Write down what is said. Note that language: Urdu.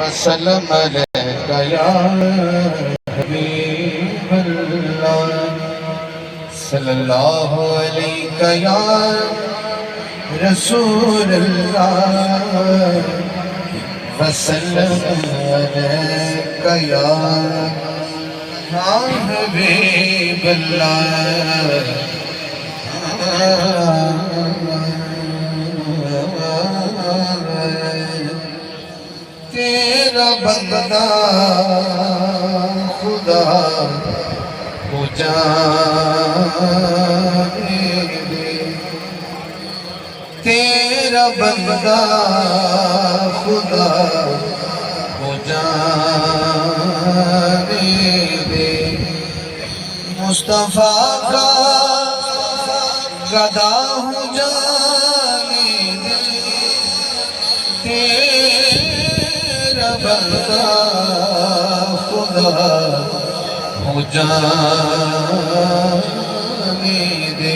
وسلم عليك يا حبيب الله صلى الله عليك يا رسول الله وسلم عليك يا حبيب الله تیرا بندہ خدا کو جانے دے تیرا بندہ خدا کو جانے دے مصطفیٰ کا گدا ہوں جانے دے تیرا بندہ خدا ہوں جانے دے